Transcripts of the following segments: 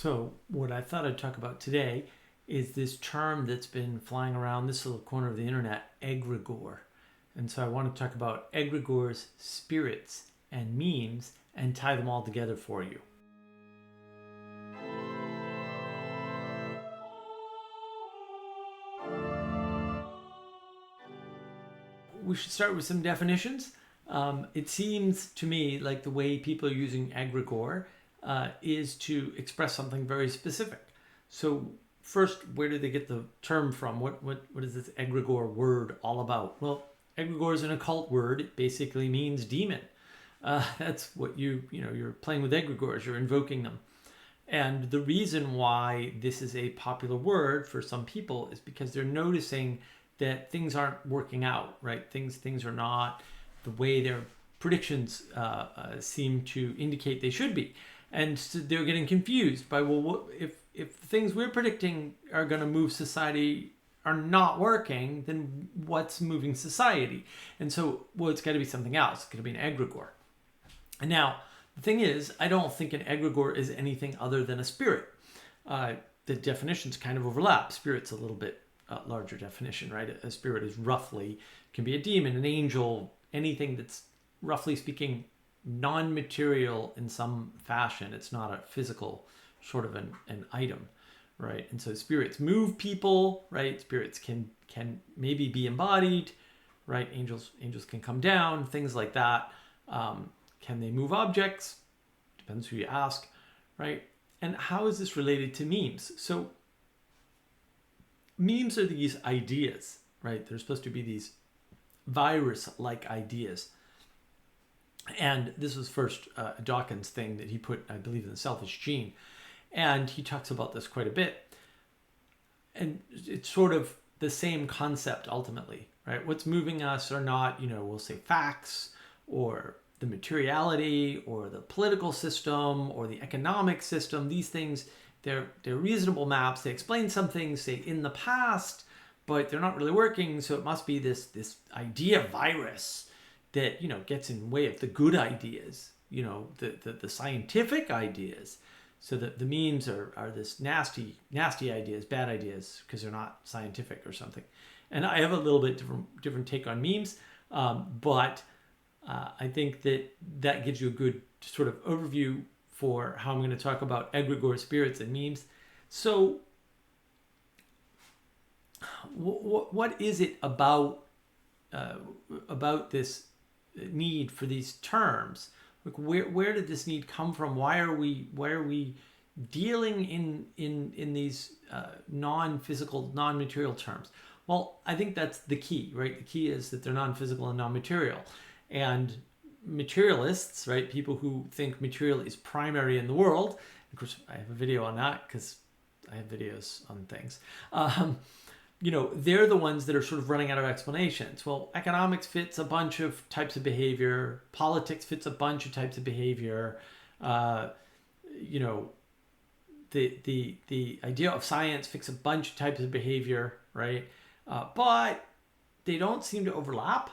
So, what I thought I'd talk about today is this term that's been flying around this little corner of the internet, Egregore. And so I want to talk about Egregore's spirits and memes and tie them all together for you. We should start with some definitions. It seems to me like the way people are using Egregore is to express something very specific. So first, where did they get the term from? What is this Egregore word all about? Well, Egregore is an occult word. It basically means demon. That's what you're playing with Egregores. You're invoking them. And the reason why this is a popular word for some people is because they're noticing that things aren't working out, right? Things are not the way their predictions seem to indicate they should be. And so they're getting confused by, well, if the things we're predicting are going to move society are not working, then what's moving society? And so, well, it's got to be something else. It's going to be an egregore. And now, the thing is, I don't think an egregore is anything other than a spirit. The definitions kind of overlap. Spirit's a little bit larger definition, right? A spirit is roughly, can be a demon, an angel, anything that's roughly speaking non-material in some fashion. It's not a physical sort of an item, right? And so spirits move people, right? Spirits can maybe be embodied, right? Angels can come down, things like that. Can they move objects? Depends who you ask, right? And how is this related to memes? So memes are these ideas, right? They're supposed to be these virus-like ideas. And this was first Dawkins' thing that he put, I believe, in The Selfish Gene. And he talks about this quite a bit. And it's sort of the same concept ultimately, right? What's moving us are not, we'll say facts or the materiality or the political system or the economic system. These things, they're reasonable maps. They explain some things, say, in the past, but they're not really working. So it must be this idea virus that, gets in the way of the good ideas, the scientific ideas. So that the memes are this nasty ideas, bad ideas, because they're not scientific or something. And I have a little bit different take on memes, but I think that gives you a good sort of overview for how I'm going to talk about egregore spirits and memes. So what is it about this need for these terms? Like where did this need come from? Why are we dealing in these non-physical, non-material terms? Well, I think that's the key, right? The key is that they're non-physical and non-material. And materialists, right, people who think material is primary in the world, of course I have a video on that because I have videos on things, they're the ones that are sort of running out of explanations. Well, economics fits a bunch of types of behavior. Politics fits a bunch of types of behavior. The idea of science fits a bunch of types of behavior, right? But they don't seem to overlap,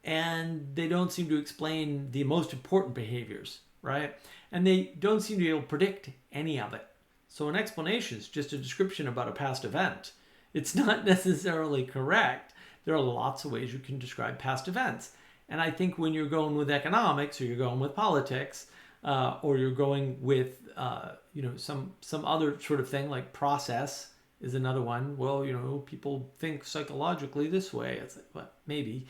and they don't seem to explain the most important behaviors, right? And they don't seem to be able to predict any of it. So an explanation is just a description about a past event. It's not necessarily correct. There are lots of ways you can describe past events. And I think when you're going with economics, or you're going with politics, or you're going with some other sort of thing, like process is another one. Well, people think psychologically this way. It's like, well, maybe,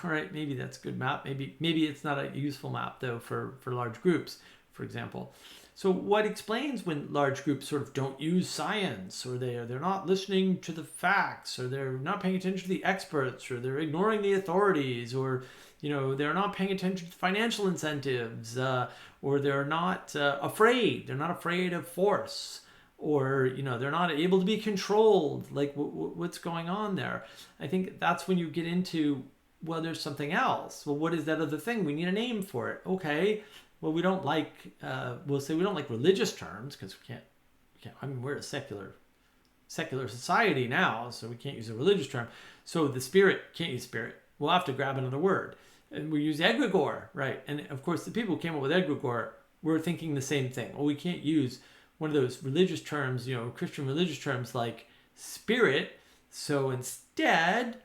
right? Maybe that's a good map. Maybe it's not a useful map though for large groups, for example. So what explains when large groups sort of don't use science, or they're not listening to the facts, or they're not paying attention to the experts, or they're ignoring the authorities, or they're not paying attention to financial incentives, or they're not afraid. They're not afraid of force, or they're not able to be controlled. Like what's going on there? I think that's when you get into, well, there's something else. Well, what is that other thing? We need a name for it. Okay. Well, we don't like, we'll say we don't like religious terms because we can't, I mean, we're a secular society now, so we can't use a religious term. So the spirit, can't use spirit. We'll have to grab another word. And we use egregore, right? And of course, the people who came up with egregore were thinking the same thing. Well, we can't use one of those religious terms, Christian religious terms like spirit. So instead,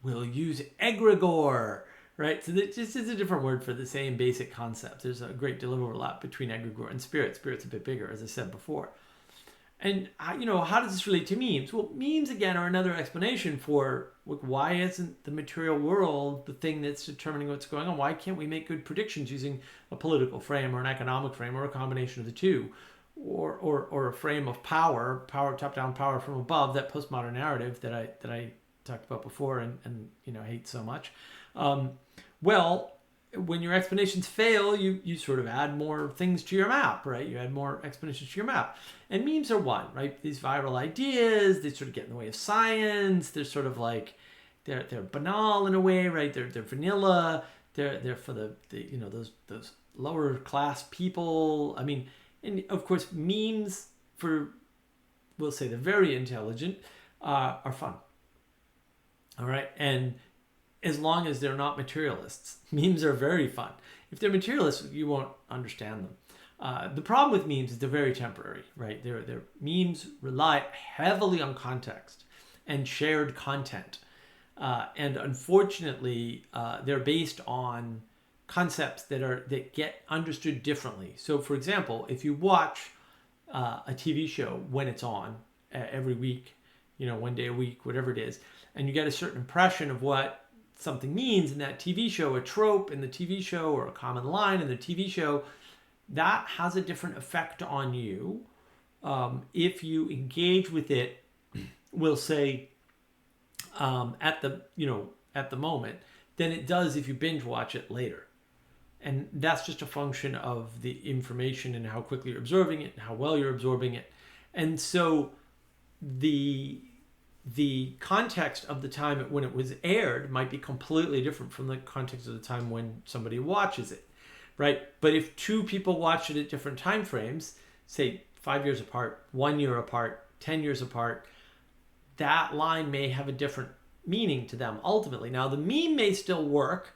we'll use egregore, right? So this is a different word for the same basic concept. There's a great deal of overlap between egregore and spirit. Spirit's a bit bigger, as I said before. And, how does this relate to memes? Well, memes, again, are another explanation for why isn't the material world the thing that's determining what's going on? Why can't we make good predictions using a political frame or an economic frame or a combination of the two? Or a frame of power, top-down power from above, that postmodern narrative that I talked about before and hate so much. Well, when your explanations fail, you sort of add more things to your map, right? You add more explanations to your map. And memes are one, right? These viral ideas, they sort of get in the way of science. They're sort of like, they're banal in a way, right? They're vanilla. They're for the those lower class people. I mean, and of course, memes for, we'll say, the very intelligent are fun. All right, and as long as they're not materialists, memes are very fun. If they're materialists, you won't understand them. The problem with memes is they're very temporary, right? They're memes rely heavily on context and shared content, and unfortunately, they're based on concepts that get understood differently. So, for example, if you watch a TV show when it's on every week, one day a week, whatever it is, and you get a certain impression of what something means in that TV show, a trope in the TV show or a common line in the TV show, that has a different effect on you if you engage with it, we'll say, at the moment, than it does if you binge watch it later. And that's just a function of the information and how quickly you're absorbing it and how well you're absorbing it. And so the context of the time when it was aired might be completely different from the context of the time when somebody watches it, right? But if two people watch it at different time frames, say 5 years apart, 1 year apart, 10 years apart, that line may have a different meaning to them ultimately. Now, the meme may still work,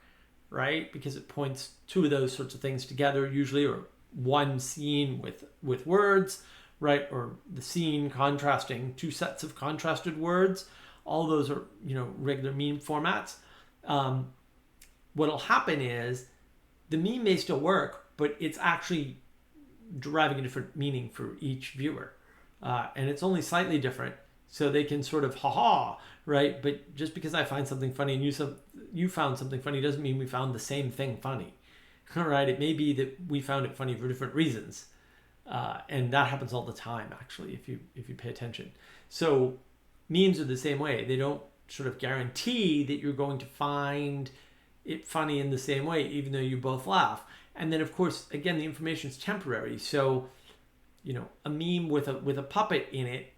right? Because it points two of those sorts of things together usually, or one scene with words, right? Or the scene contrasting two sets of contrasted words. All those are, regular meme formats. What'll happen is the meme may still work, but it's actually deriving a different meaning for each viewer. And it's only slightly different. So they can sort of, right? But just because I find something funny and you found something funny doesn't mean we found the same thing funny. All right? It may be that we found it funny for different reasons. And that happens all the time, actually, if you pay attention. So memes are the same way. They don't sort of guarantee that you're going to find it funny in the same way, even though you both laugh. And then, of course, again, the information is temporary. So, a meme with a puppet in it,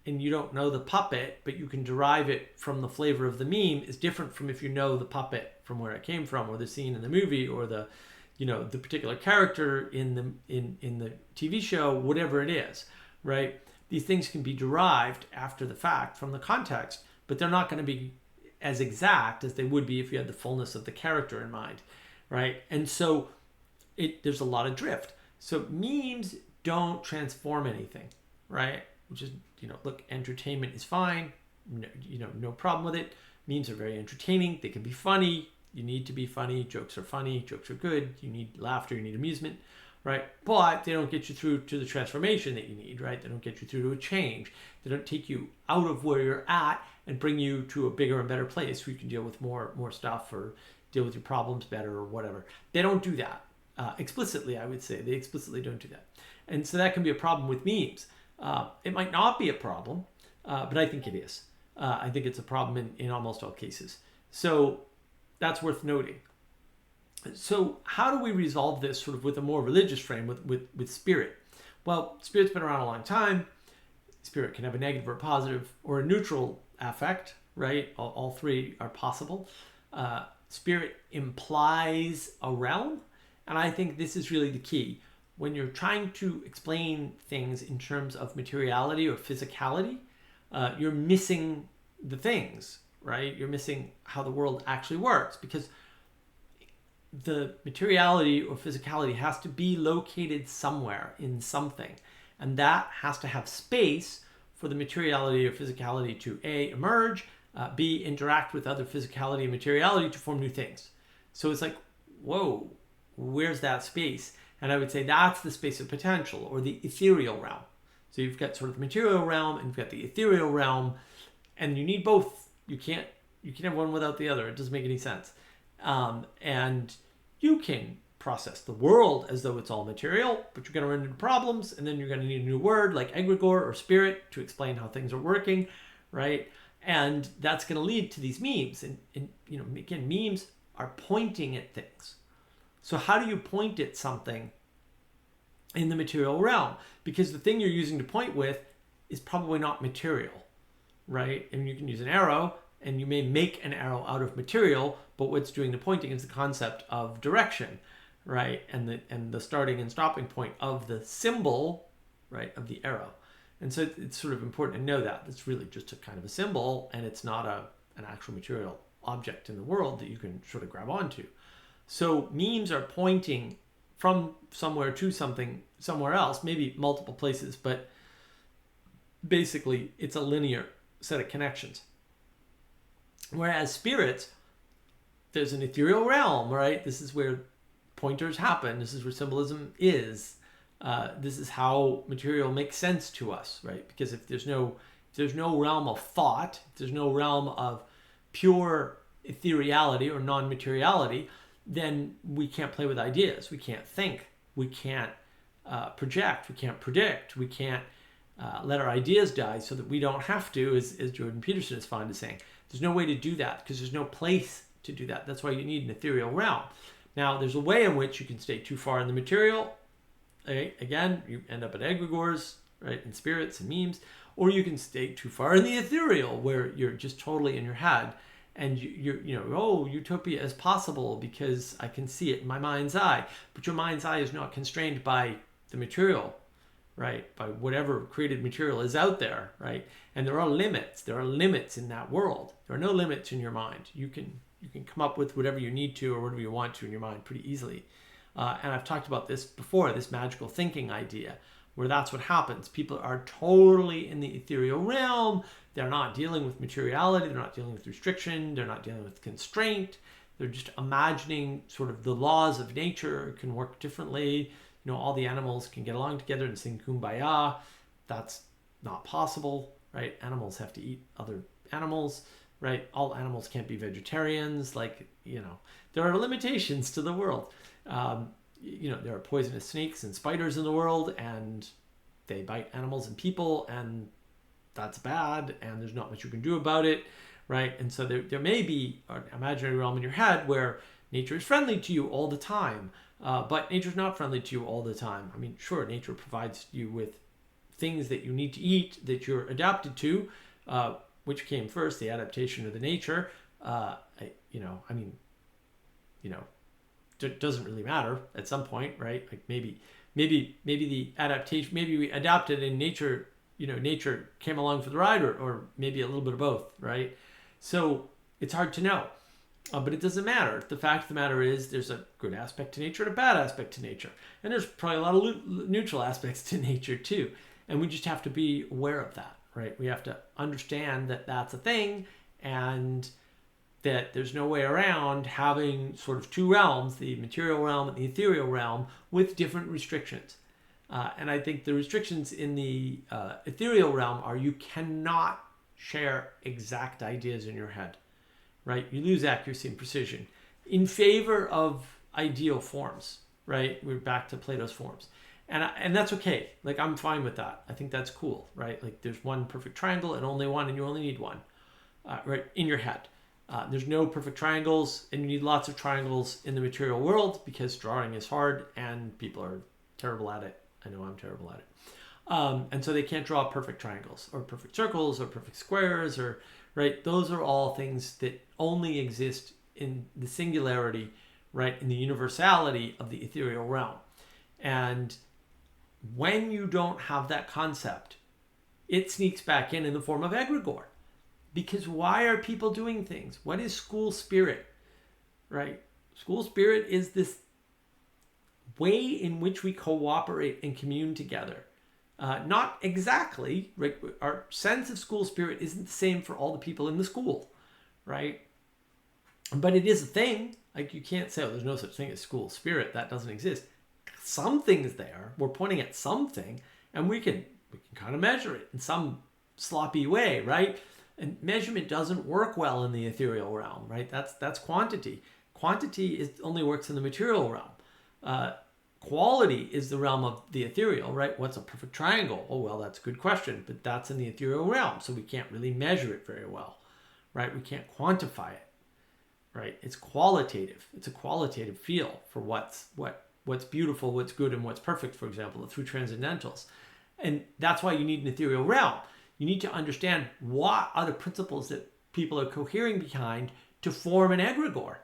and you don't know the puppet, but you can derive it from the flavor of the meme, is different from if you know the puppet from where it came from, or the scene in the movie, or the particular character in the TV show, whatever it is, right? These things can be derived after the fact from the context, but they're not going to be as exact as they would be if you had the fullness of the character in mind, right? And so there's a lot of drift. So memes don't transform anything, right? Which is, look, entertainment is fine, no problem with it. Memes are very entertaining. They can be funny. You need to be funny. Jokes are funny. Jokes are good. You need laughter. You need amusement, right? But they don't get you through to the transformation that you need, right? They don't get you through to a change. They don't take you out of where you're at and bring you to a bigger and better place where you can deal with more stuff or deal with your problems better or whatever. They don't do that explicitly, I would say. They explicitly don't do that. And so that can be a problem with memes. It might not be a problem, but I think it is. I think it's a problem in almost all cases. So that's worth noting. So how do we resolve this sort of with a more religious frame, with spirit? Well, spirit's been around a long time. Spirit can have a negative or a positive or a neutral affect, right? All three are possible. Spirit implies a realm, and I think this is really the key. When you're trying to explain things in terms of materiality or physicality, you're missing the things, right? You're missing how the world actually works, because the materiality or physicality has to be located somewhere in something. And that has to have space for the materiality or physicality to A, emerge, B, interact with other physicality and materiality to form new things. So it's like, whoa, where's that space? And I would say that's the space of potential, or the ethereal realm. So you've got sort of the material realm and you've got the ethereal realm, and you need both. You can't have one without the other. It doesn't make any sense. And you can process the world as though it's all material, but you're going to run into problems, and then you're going to need a new word like egregore or spirit to explain how things are working, right? And that's going to lead to these memes. And again, memes are pointing at things. So how do you point at something in the material realm? Because the thing you're using to point with is probably not material, right? And you can use an arrow, and you may make an arrow out of material, but what's doing the pointing is the concept of direction, right? And the starting and stopping point of the symbol, right, of the arrow. And so it's sort of important to know that it's really just a kind of a symbol, and it's not an actual material object in the world that you can sort of grab onto. So memes are pointing from somewhere to something somewhere else, maybe multiple places, but basically it's a linear set of connections. Whereas spirits, there's an ethereal realm, right? This is where pointers happen. This is where symbolism is. This is how material makes sense to us, right? Because if there's no realm of thought, if there's no realm of pure ethereality or non-materiality, then we can't play with ideas. We can't think. We can't project. We can't predict. We can't let our ideas die so that we don't have to, as Jordan Peterson is fond of saying. There's no way to do that because there's no place to do that. That's why you need an ethereal realm. Now, there's a way in which you can stay too far in the material. Okay? Again, you end up at egregores, right, and spirits and memes. Or you can stay too far in the ethereal, where you're just totally in your head. And utopia is possible because I can see it in my mind's eye. But your mind's eye is not constrained by the material, right? By whatever created material is out there, right? And there are limits. There are limits in that world. There are no limits in your mind. You can come up with whatever you need to or whatever you want to in your mind pretty easily. And I've talked about this before, this magical thinking idea, where that's what happens. People are totally in the ethereal realm. They're not dealing with materiality. They're not dealing with restriction. They're not dealing with constraint. They're just imagining sort of the laws of nature can work differently. All the animals can get along together and sing kumbaya. That's not possible, right? Animals have to eat other animals, right? All animals can't be vegetarians. There are limitations to the world. There are poisonous snakes and spiders in the world, and they bite animals and people, and that's bad, and there's not much you can do about it, right? And so there may be an imaginary realm in your head where nature is friendly to you all the time, but nature's not friendly to you all the time. I mean, sure, nature provides you with things that you need to eat that you're adapted to, which came first, the adaptation or the nature. It doesn't really matter at some point, right? Like maybe the adaptation, maybe we adapted and nature came along for the ride, or maybe a little bit of both, right? So it's hard to know, but it doesn't matter. The fact of the matter is there's a good aspect to nature and a bad aspect to nature. And there's probably a lot of neutral aspects to nature too. And we just have to be aware of that, right? We have to understand that that's a thing, and that there's no way around having sort of two realms, the material realm and the ethereal realm, with different restrictions. And I think the restrictions in the ethereal realm are you cannot share exact ideas in your head, right? You lose accuracy and precision in favor of ideal forms, right? We're back to Plato's forms. And that's okay. Like, I'm fine with that. I think that's cool, right? Like, there's one perfect triangle and only one, and you only need one, right, in your head. There's no perfect triangles, and you need lots of triangles in the material world because drawing is hard and people are terrible at it. I know I'm terrible at it. And so they can't draw perfect triangles or perfect circles or perfect squares, or, right? Those are all things that only exist in the singularity, right? In the universality of the ethereal realm. And when you don't have that concept, it sneaks back in the form of egregore. Because why are people doing things? What is school spirit, right? School spirit is this way in which we cooperate and commune together. Not exactly, right? Our sense of school spirit isn't the same for all the people in the school, right? But it is a thing. Like, you can't say, oh, there's no such thing as school spirit. That doesn't exist. Something's there. We're pointing at something, and we can kind of measure it in some sloppy way, right? And measurement doesn't work well in the ethereal realm, right? That's quantity. Quantity only works in the material realm. Quality is the realm of the ethereal, right? What's a perfect triangle? Oh, well, that's a good question, but that's in the ethereal realm, so we can't really measure it very well, right? We can't quantify it, right? It's qualitative. It's a qualitative feel for what's beautiful, what's good, and what's perfect, for example, through transcendentals. And that's why you need an ethereal realm. You need to understand what are the principles that people are cohering behind to form an egregore.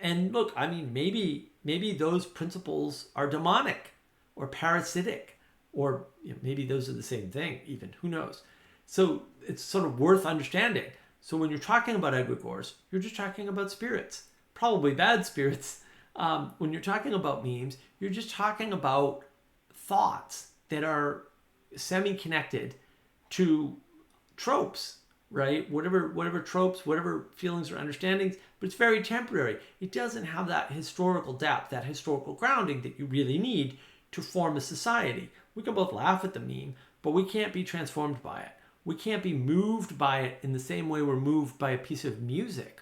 And look, I mean, maybe those principles are demonic or parasitic, or maybe those are the same thing even, who knows? So it's sort of worth understanding. So when you're talking about egregores, you're just talking about spirits, probably bad spirits. When you're talking about memes, you're just talking about thoughts that are semi-connected to tropes, right? Whatever tropes, whatever feelings or understandings, but it's very temporary. It doesn't have that historical depth, that historical grounding that you really need to form a society. We can both laugh at the meme, but we can't be transformed by it. We can't be moved by it in the same way we're moved by a piece of music.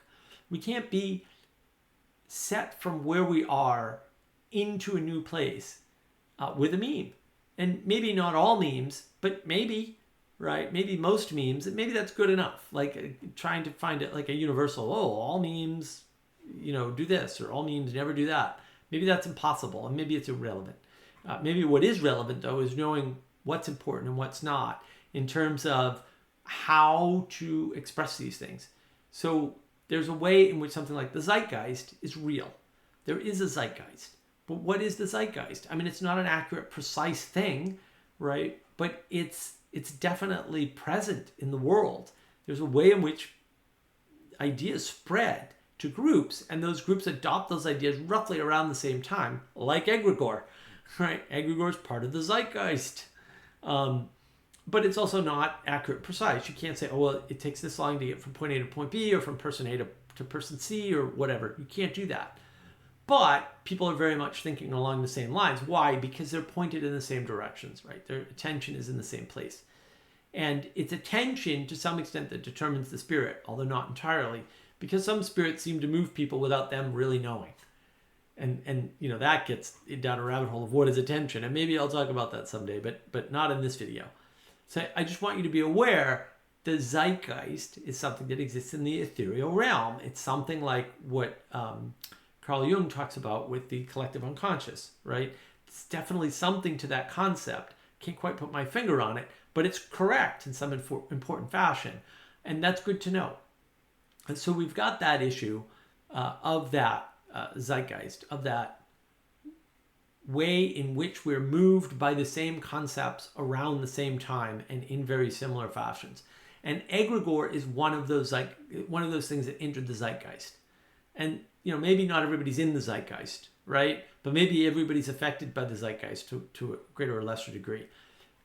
We can't be set from where we are into a new place with a meme. And maybe not all memes, but maybe, right? Maybe most memes, and maybe that's good enough. Like trying to find it like a universal, oh, all memes, do this, or all memes never do that. Maybe that's impossible, and maybe it's irrelevant. Maybe what is relevant, though, is knowing what's important and what's not in terms of how to express these things. So there's a way in which something like the zeitgeist is real. There is a zeitgeist. But what is the zeitgeist? I mean, it's not an accurate, precise thing, right? But it's definitely present in the world. There's a way in which ideas spread to groups, and those groups adopt those ideas roughly around the same time, like Egregore, right? Egregore is part of the zeitgeist. But it's also not accurate, precise. You can't say, oh, well, it takes this long to get from point A to point B, or from person A to person C, or whatever. You can't do that. But people are very much thinking along the same lines. Why? Because they're pointed in the same directions, right? Their attention is in the same place. And it's attention to some extent that determines the spirit, although not entirely, because some spirits seem to move people without them really knowing. And that gets down a rabbit hole of what is attention. And maybe I'll talk about that someday, but not in this video. So I just want you to be aware the zeitgeist is something that exists in the ethereal realm. It's something like what Carl Jung talks about with the collective unconscious, right? It's definitely something to that concept. Can't quite put my finger on it, but it's correct in some important fashion. And that's good to know. And so we've got that issue of that zeitgeist, of that way in which we're moved by the same concepts around the same time and in very similar fashions. And Egregore is one of those things that entered the zeitgeist. And maybe not everybody's in the zeitgeist, right? But maybe everybody's affected by the zeitgeist to a greater or lesser degree.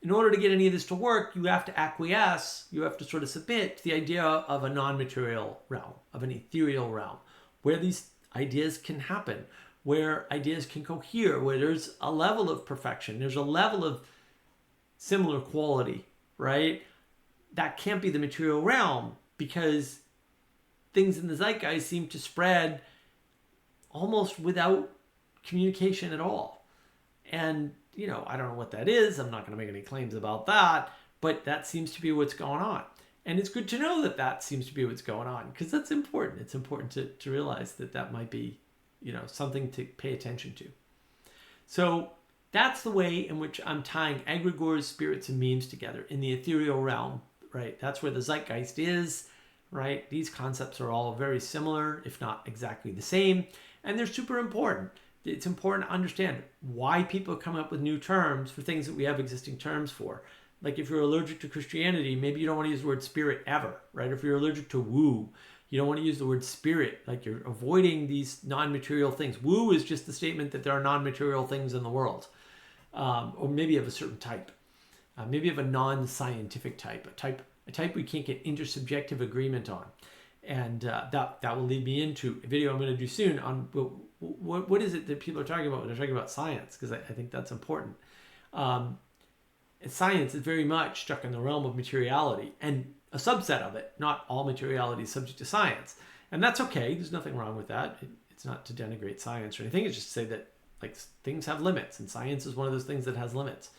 In order to get any of this to work, you have to acquiesce, you have to sort of submit to the idea of a non-material realm, of an ethereal realm, where these ideas can happen, where ideas can cohere, where there's a level of perfection, there's a level of similar quality, right? That can't be the material realm, because things in the zeitgeist seem to spread almost without communication at all. And, I don't know what that is. I'm not going to make any claims about that, but that seems to be what's going on. And it's good to know that seems to be what's going on, because that's important. It's important to realize that might be, something to pay attention to. So that's the way in which I'm tying Egregores, spirits, and memes together in the ethereal realm, right? That's where the zeitgeist is, right? These concepts are all very similar, if not exactly the same, and they're super important. It's important to understand why people come up with new terms for things that we have existing terms for. Like if you're allergic to Christianity, maybe you don't want to use the word spirit ever, right? If you're allergic to woo, you don't want to use the word spirit, like you're avoiding these non-material things. Woo is just the statement that there are non-material things in the world, or maybe of a certain type. maybe of a non-scientific type, a type we can't get intersubjective agreement on. And that will lead me into a video I'm going to do soon on what is it that people are talking about when they're talking about science, because I think that's important. Science is very much stuck in the realm of materiality, and a subset of it. Not all materiality is subject to science, and that's okay. There's nothing wrong with that. It's not to denigrate science or anything. It's just to say that like things have limits, and science is one of those things that has limits,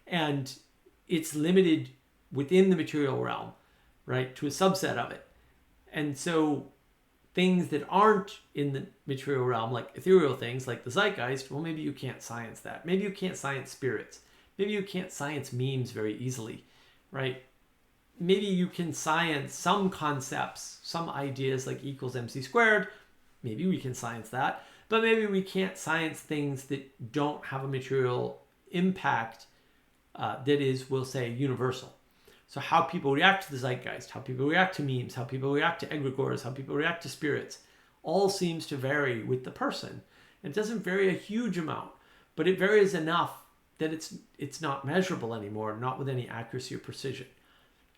and it's limited within the material realm, right, to a subset of it. And so things that aren't in the material realm, like ethereal things like the zeitgeist, well, maybe you can't science that. Maybe you can't science spirits. Maybe you can't science memes very easily, right? Maybe you can science some concepts, some ideas like equals MC squared. Maybe we can science that. But maybe we can't science things that don't have a material impact that is, we'll say, universal. So how people react to the zeitgeist, how people react to memes, how people react to egregores, how people react to spirits, all seems to vary with the person. It doesn't vary a huge amount, but it varies enough that it's not measurable anymore, not with any accuracy or precision.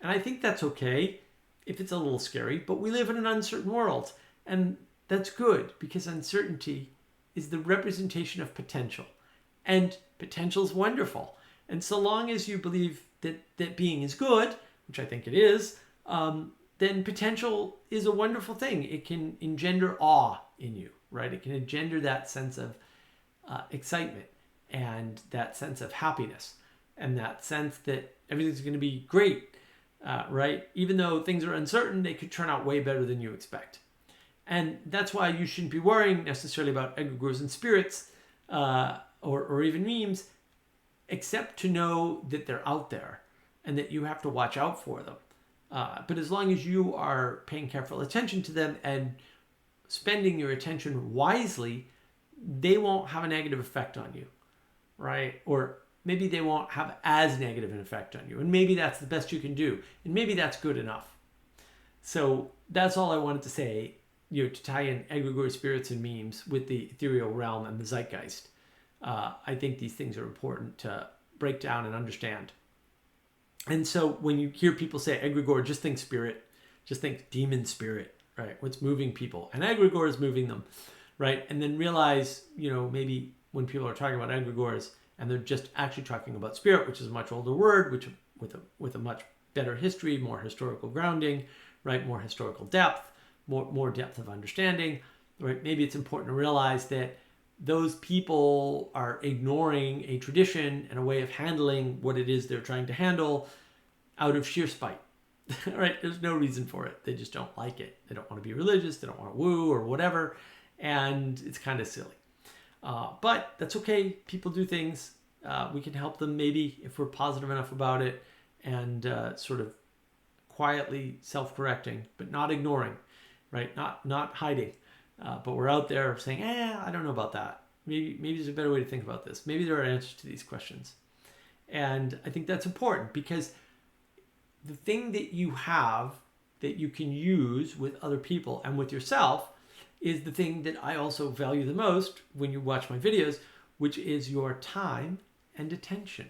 And I think that's okay if it's a little scary, but we live in an uncertain world. And that's good, because uncertainty is the representation of potential. And potential is wonderful. And so long as you believe that being is good, which I think it is, then potential is a wonderful thing. It can engender awe in you, right? It can engender that sense of excitement and that sense of happiness and that sense that everything's going to be great, right? Even though things are uncertain, they could turn out way better than you expect. And that's why you shouldn't be worrying necessarily about egregores and spirits or even memes, except to know that they're out there and that you have to watch out for them. But as long as you are paying careful attention to them and spending your attention wisely, they won't have a negative effect on you, right? Or maybe they won't have as negative an effect on you. And maybe that's the best you can do. And maybe that's good enough. So that's all I wanted to say, to tie in egregore, spirits, and memes with the ethereal realm and the zeitgeist. I think these things are important to break down and understand. And so when you hear people say egregore, just think spirit, just think demon spirit, right? What's moving people? And egregore is moving them, right? And then realize, maybe when people are talking about egregores and they're just actually talking about spirit, which is a much older word, which with a much better history, more historical grounding, right? More historical depth, more depth of understanding, right? Maybe it's important to realize that those people are ignoring a tradition and a way of handling what it is they're trying to handle out of sheer spite, right? There's no reason for it. They just don't like it. They don't want to be religious. They don't want to woo or whatever. And it's kind of silly. But that's okay. People do things. We can help them maybe if we're positive enough about it and sort of quietly self-correcting, but not ignoring, right? Not hiding. But we're out there saying, I don't know about that. Maybe there's a better way to think about this. Maybe there are answers to these questions. And I think that's important because the thing that you have that you can use with other people and with yourself is the thing that I also value the most when you watch my videos, which is your time and attention.